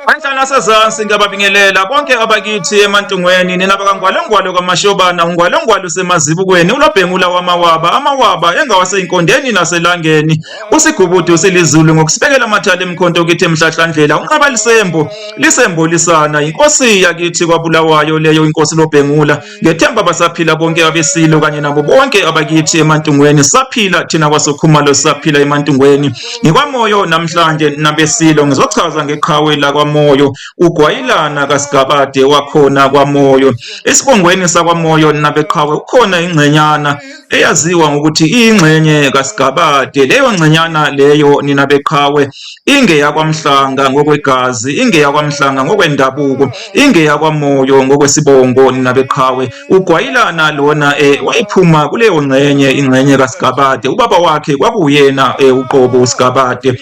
Kanhlana sezansi ngiyababingelela bonke abakithi emantungweni nina bakangwalongwalo kamashobana ungwalongwalo semazibukweni ulobhengula wamawaba amawaba engawasey'inkondeni naselangeni usigubudu silizulu ngokusibekela amathala emkhonto kithi emhlahlandlela unqaba lisembo lisana inkosi yakithi kwaBulawayo leyo inkosi lobhengula ngethemba basaphila bonke abesilo kanye nabo bonke abakithi emantungweni saphila thina kwasokhumalo saphila emantungweni ngikwamoyo namhlanje nabesilo ngizochaza ngeqhawe lakwamoyo ugwayilana kaSigabade wakhona kwamoyo esibongweni sakwamoyo nabeqhawe ukhona ingcenyana eyaziwa ngokuthi ingcenye kaSigabade leyo ngcenyana leyo nina beqhawe ingeyakwamhlanga ngokwegazi ingeyakwamhlanga ngokwendabuko ingeyakwamoyo ngokwesibongo nina beqhawe ugwayilana lona wayiphuma kuleyo ingcenye kaSigabade ubaba wakhe kwakuyena uqobo uSigabade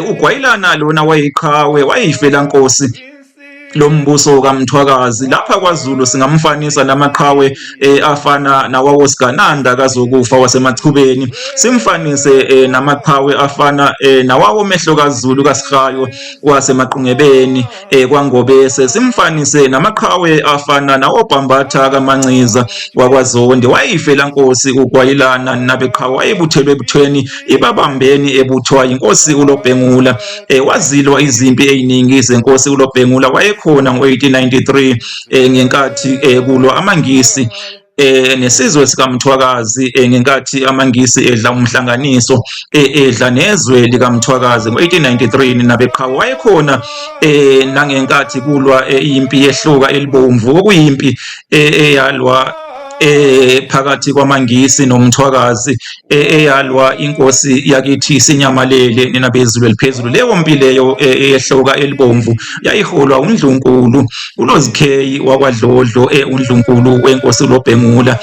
ugwayilana lona wayiqhawe wayifela nkosi lombuso kaMthwakazi lapha kwaZulu singamfanisa namaqhawe afana nawawosigananda kaZokufa wasemachubeni simfanise namaqhawe afana nawawo mehlo kaZulu kaSihayo wasemaqungebeni kwaNgobese simfanise namaqhawe afana nawobhambatha kaManciza wakwaZonde wayifela nkosi ugwayilana nabeqhawe wayebuthelwe ebuthweni ibabambeni ebuthwa inkosi uLobhengula wazilwa izimpi eziningi zenkosi uLobhengula khona ngo-1893 ngenkathi kulwa amangisi nesizwe sikaMthwakazi ngenkathi amangisi edla umhlanganiso edla nezwe likaMthwakazi ngo-1893 nabeqhawe wayekhona nangenkathi kulwa impi yehluka elibomvu okuyimpi eyalwa phakathi kwamangisi noMthwakazi eyalwa inkosi yakithi isinyamalele nina bezulu eliphezulu leyo mpi leyo ehloka elibomvu yayiholwa uNdlunkulu uLozikheyi wakwaDlodlo uNdlunkulu wenkosi uLobhengula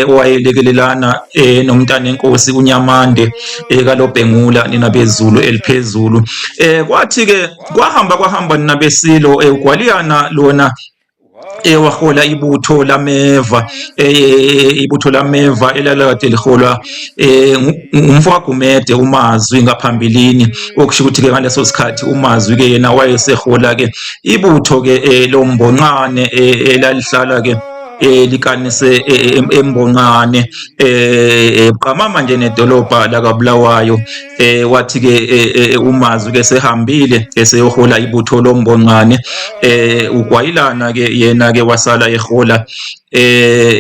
owayelekelelana nomntana enkosi uNyamande kaLobhengula nina bezulu eliphezulu kwathi ke kwahamba nina besilo ugwaliyana lona wahola ibutho lameva elalakade liholwa umfowagumede uMazwi ngaphambilini okusho ukuthi ke ngaleso sikhathi uMazwi ke yena wayesehola ke ibutho ke lombonqane elalihlala ke likanise embonqane eqhamama nje nedolobha lakaBulawayo wathi ke uMazwi ke sehambile eseyohola ibutho lombonqane ugwayilana ke yena ke wasala ehola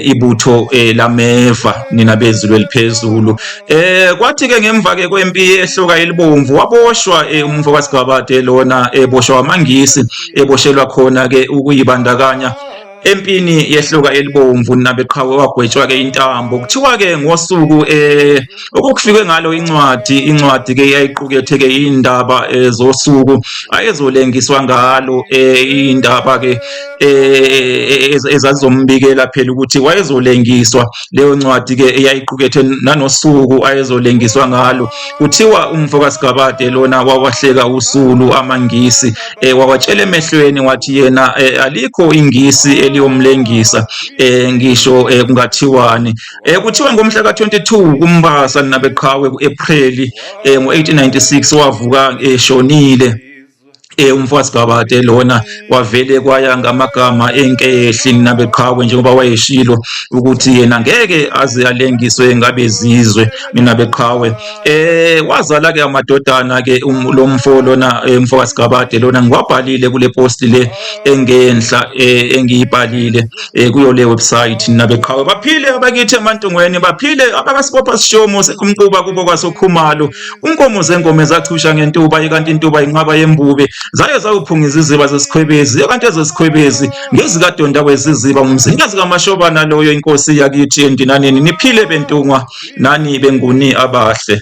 ibutho lameva nina bezulu eliphezulu kwathi ke ngemva ke kwempi ehloka elibomvu waboshwa umfo kaSigabade lona eboshwa amangisi eboshelwa khona ke ukuyibandakanya empini yehloka elibomvu nabeqhawe wagwetshwa ke intambo kuthiwa ke ngosuku okufike ngalo incwadi ke yayiqukethe ke indaba zosuku ayezolengiswa ngalo indaba ke ezazizombikela phela ukuthi wayezolengiswa leyo ncwadi ke eyayiqukethe nanosuku ayezolengiswa ngalo kuthiwa umfo kaSigabade lona wawahleka usulu amangisi wakwatshela emehlweni wathi yena alikho ingisi eliyomlengisa ngisho kungathiwani kuthiwa ngomhla ka22 kuMbasa nabeqhawe kuApril ngo1896 wavuka eshonile umfo kaSigabade lona wavele kwaya ngamagama enkehli nabeqhawe njengoba wayeshilo ukuthi yena ngeke aze alengiswe ngabezizwe mina beqhawe wazala ke amadodana ke lomfo lona umfo kaSigabade lona ngiwabhalile kule post le engenhla engiyibhalile kuyo le website nabeqhawe baphile abakithi emantungweni baphile abakasibopha sishomo sekumquba kubo kwasokhumalo unkomo zengome zachusha ngentuba ikanti intuba inqaba yembube zaye zawuphungiza iziba zesikhwebezi kanti ezesikhwebezi ngezikadonda kweziziba umzinkazi kaMashobana loyo inkosi yakithi endinaneni niphile bentungwa nani benguni abahle.